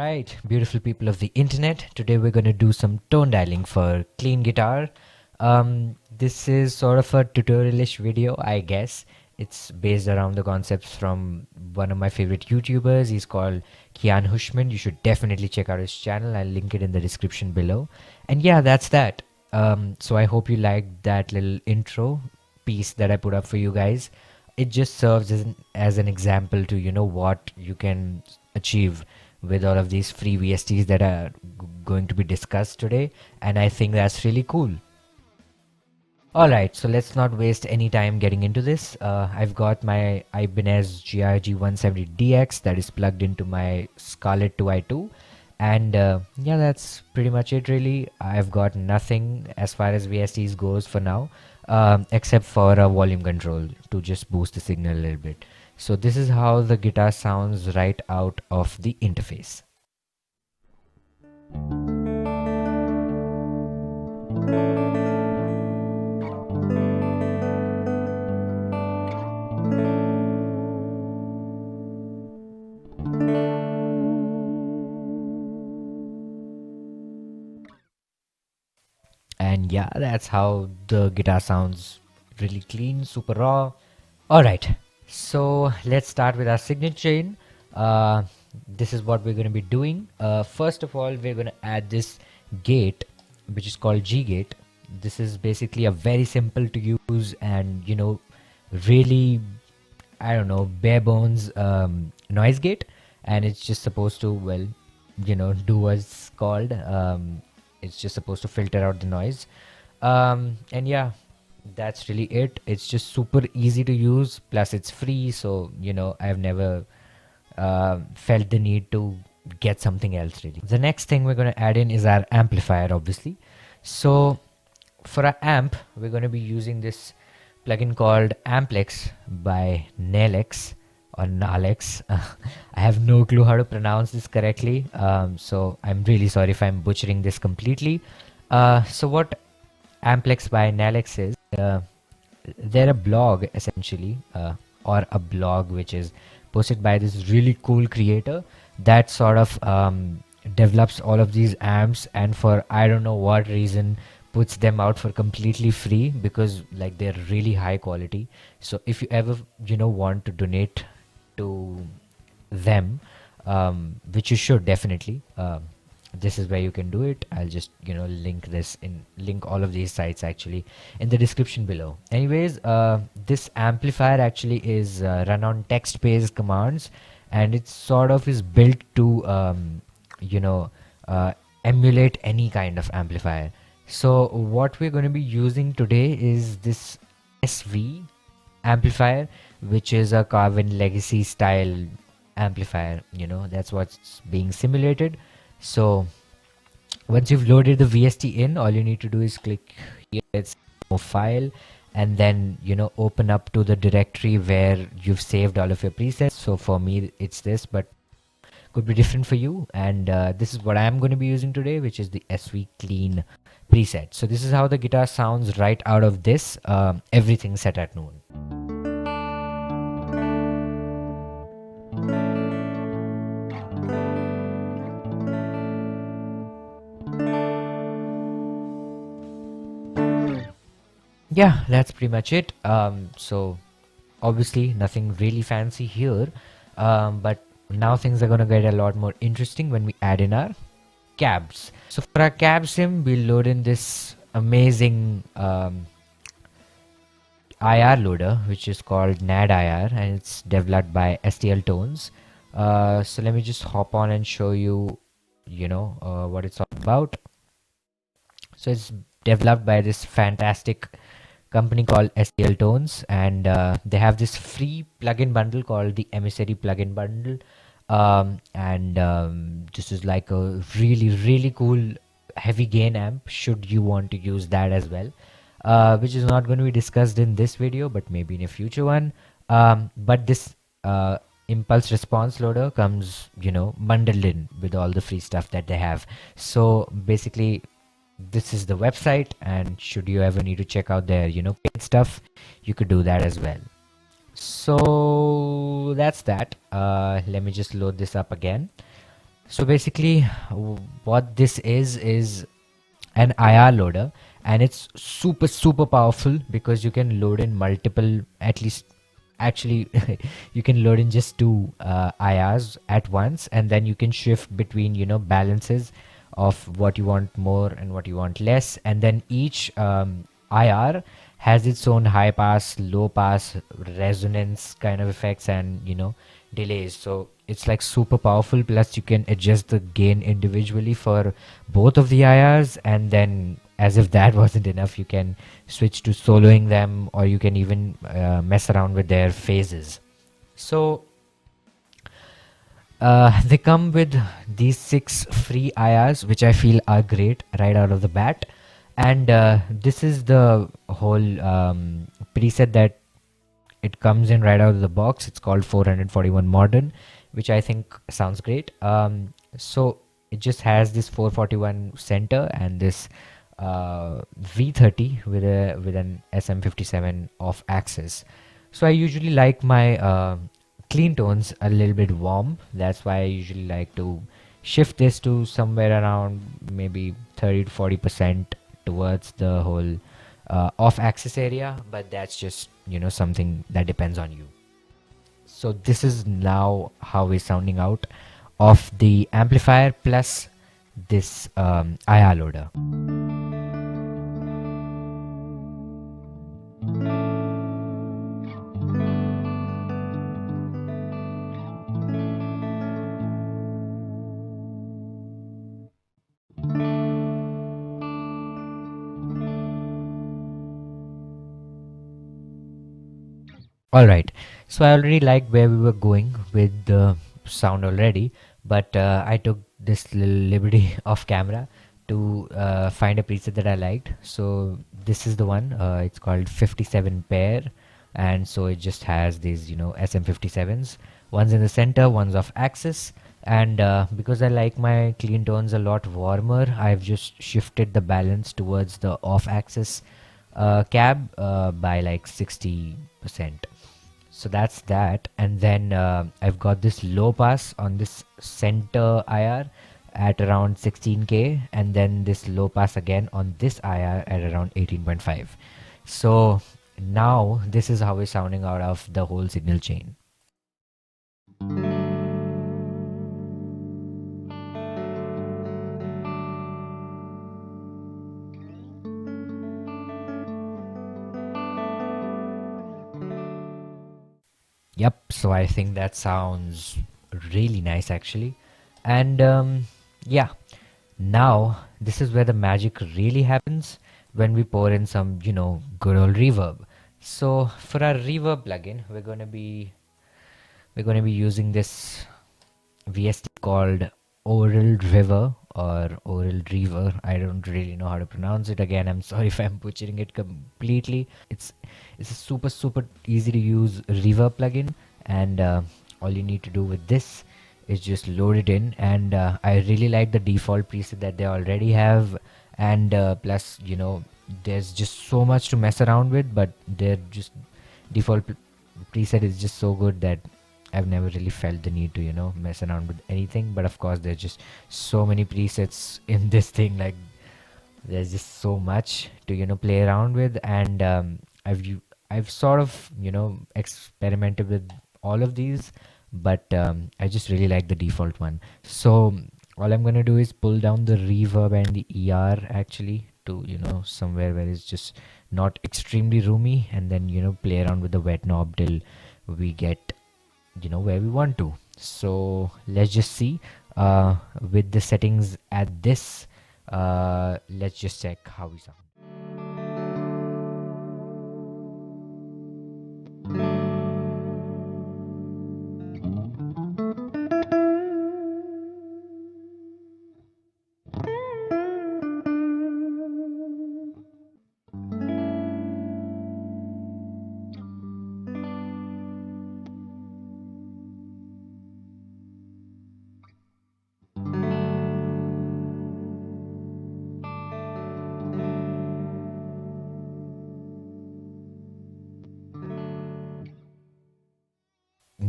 Alright, beautiful people of the internet. Today we're going to do some tone dialing for clean guitar. This is sort of a tutorialish video, I guess. It's based around the concepts from one of my favorite YouTubers. He's called Kian Hushman. You should definitely check out his channel. I'll link it in the description below. And yeah, that's that. So I hope you liked that little intro piece that I put up for you guys. It just serves as an example to what you can achieve with all of these free VSTs that are going to be discussed today, and I think that's really cool. Alright, so let's not waste any time getting into this. I've got my Ibanez GRG170DX that is plugged into my Scarlett 2i2, and yeah, that's pretty much it really. I've got nothing as far as VSTs goes for now, except for a volume control to just boost the signal a little bit. So this is how the guitar sounds right out of the interface. And yeah, that's how the guitar sounds, really clean, super raw. Alright, so let's start with our signature in. This is what we're going to be doing. First of all, we're going to add this gate, which is called G gate. This is basically a very simple to use and really, I don't know, bare bones noise gate, and it's just supposed to, well, do what's called. It's just supposed to filter out the noise, and yeah, that's really it. It's just super easy to use, plus it's free, so I've never felt the need to get something else really. The next thing we're going to add in is our amplifier, obviously. So for our amp, we're going to be using this plugin called Amplex by Nalex or Nalex. I have no clue how to pronounce this correctly, so I'm really sorry if I'm butchering this completely. So what Amplex by Nalex is, they're a blog essentially, or a blog which is posted by this really cool creator that sort of develops all of these amps, and for I don't know what reason puts them out for completely free, because like they're really high quality. So if you ever want to donate to them, which you should definitely, this is where you can do it. I'll just link all of these sites actually in the description below. Anyways, this amplifier actually is run on text-based commands, and it sort of is built to emulate any kind of amplifier. So what we're going to be using today is this SV amplifier, which is a Carbon Legacy style amplifier. That's what's being simulated. So once you've loaded the VST in, all you need to do is click here, it's file, and then open up to the directory where you've saved all of your presets. So for me it's this, but could be different for you, and this is what I'm going to be using today, which is the SV clean preset. So this is how the guitar sounds right out of this, everything set at noon. Yeah, that's pretty much it. So obviously nothing really fancy here, but now things are gonna get a lot more interesting when we add in our cabs. So for our cab sim, we'll load in this amazing IR loader, which is called NadIR, and it's developed by STL Tones. So let me just hop on and show you what it's all about. So it's developed by this fantastic company called STL Tones, and they have this free plugin bundle called the Emissary plugin bundle, and this is like a really cool heavy gain amp should you want to use that as well, which is not going to be discussed in this video, but maybe in a future one. But this impulse response loader comes bundled in with all the free stuff that they have. So basically this is the website, and should you ever need to check out their paid stuff, you could do that as well. So that's that. Let me just load this up again. So basically, what this is an IR loader, and it's super powerful because you can load in multiple, at least actually you can load in just two IRs at once, and then you can shift between balances of what you want more and what you want less, and then each IR has its own high pass, low pass, resonance kind of effects, and delays. So it's like super powerful, plus you can adjust the gain individually for both of the IRs, and then as if that wasn't enough, you can switch to soloing them, or you can even mess around with their phases. So they come with these 6 free IRs, which I feel are great right out of the bat. And this is the whole preset that it comes in right out of the box. It's called 441 Modern, which I think sounds great. So it just has this 441 center and this V30 with an SM57 off axis. So I usually like my clean tones a little bit warm. That's why I usually like to shift this to somewhere around maybe 30 to 40% towards the whole off axis area, but that's just something that depends on you. So this is now how we're sounding out of the amplifier plus this IR loader. All right. So I already liked where we were going with the sound already, but I took this little liberty off camera to find a preset that I liked. So this is the one. It's called 57 pair, and so it just has these SM57s. One's in the center, one's off axis, and because I like my clean tones a lot warmer, I've just shifted the balance towards the off axis cab by like 60%. So that's that, and then I've got this low pass on this center IR at around 16k, and then this low pass again on this IR at around 18.5. So now this is how we're sounding out of the whole signal chain. Yep, so I think that sounds really nice actually. And yeah, now this is where the magic really happens, when we pour in some, good old reverb. So for our reverb plugin, we're going to be using this VST called Oril River or Oril River. I don't really know how to pronounce it. Again, I'm sorry if I'm butchering it completely. It's a super easy to use reverb plugin, and all you need to do with this is just load it in. And I really like the default preset that they already have, and plus there's just so much to mess around with, but they're just default preset is just so good that I've never really felt the need to, mess around with anything. But of course, there's just so many presets in this thing. Like, there's just so much to, play around with. And I've sort of, experimented with all of these, but I just really like the default one. So all I'm gonna do is pull down the reverb and the ER actually to, somewhere where it's just not extremely roomy, and then, play around with the wet knob till we get where we want to. So let's just see with the settings at this. Let's just check how we sound.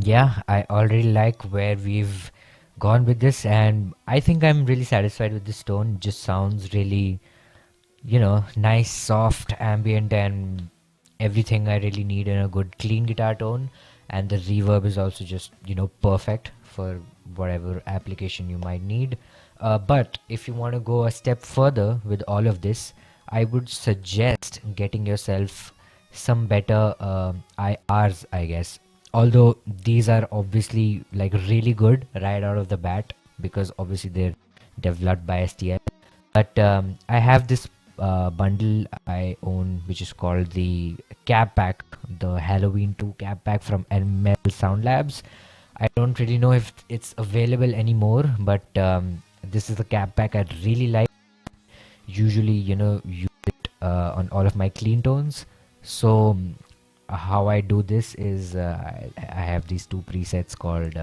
Yeah, I already like where we've gone with this, and I think I'm really satisfied with this tone. Just sounds really, nice, soft, ambient, and everything I really need in a good clean guitar tone. And the reverb is also just, perfect for whatever application you might need. But if you want to go a step further with all of this, I would suggest getting yourself some better IRs, I guess. Although these are obviously like really good right out of the bat, because obviously they're developed by STL. But I have this bundle I own, which is called the Cab Pack, the Halloween 2 Cab Pack from ML Sound Labs. I don't really know if it's available anymore, but this is the Cab Pack I really like. Usually, use it on all of my clean tones. So how I do this is I have these two presets called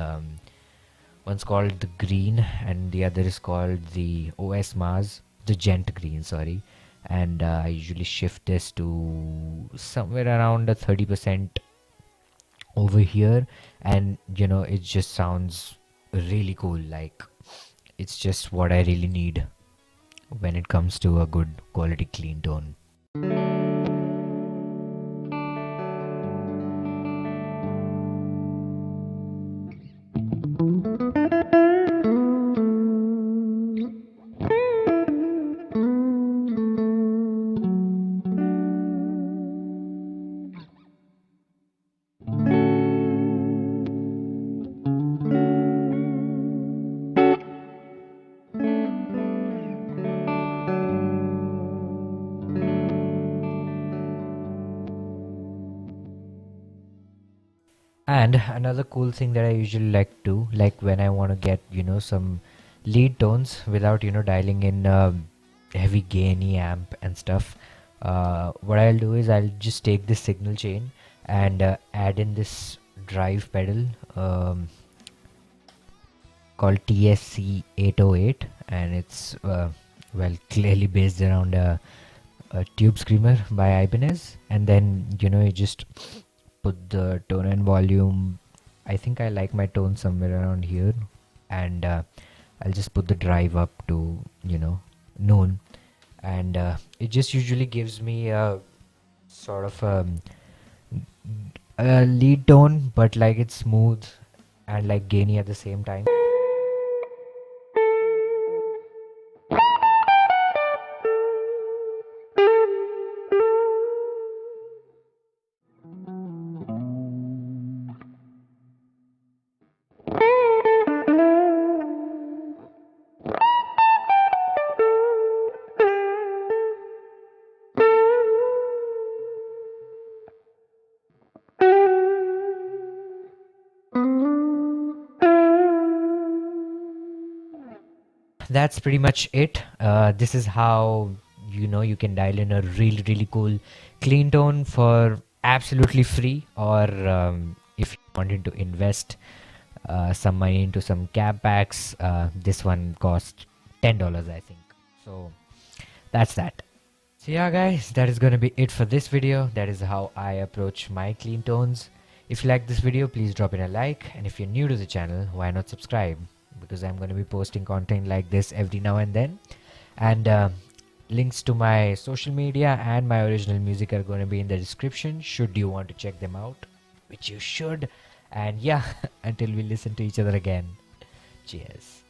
one's called the green and the other is called the OS Mars, the gent green, sorry. And I usually shift this to somewhere around a 30% over here, and it just sounds really cool. Like, it's just what I really need when it comes to a good quality clean tone. And another cool thing that I usually like to, like when I want to get, some lead tones without, dialing in heavy gainy amp and stuff, what I'll do is I'll just take this signal chain and add in this drive pedal called TSC 808, and it's, clearly based around a Tube Screamer by Ibanez. And then, you just put the tone and volume. I think I like my tone somewhere around here, and I'll just put the drive up to noon, and it just usually gives me a sort of a lead tone, but like it's smooth and like gainy at the same time. That's pretty much it. This is how you can dial in a really really cool clean tone for absolutely free, or if you wanted to invest some money into some cab packs, this one cost $10, I think. So that's that. So yeah guys, that is gonna be it for this video. That is how I approach my clean tones. If you like this video, please drop in a like, and if you're new to the channel, why not subscribe, because I'm going to be posting content like this every now and then. And links to my social media and my original music are going to be in the description should you want to check them out, which you should. And yeah, until we listen to each other again, cheers.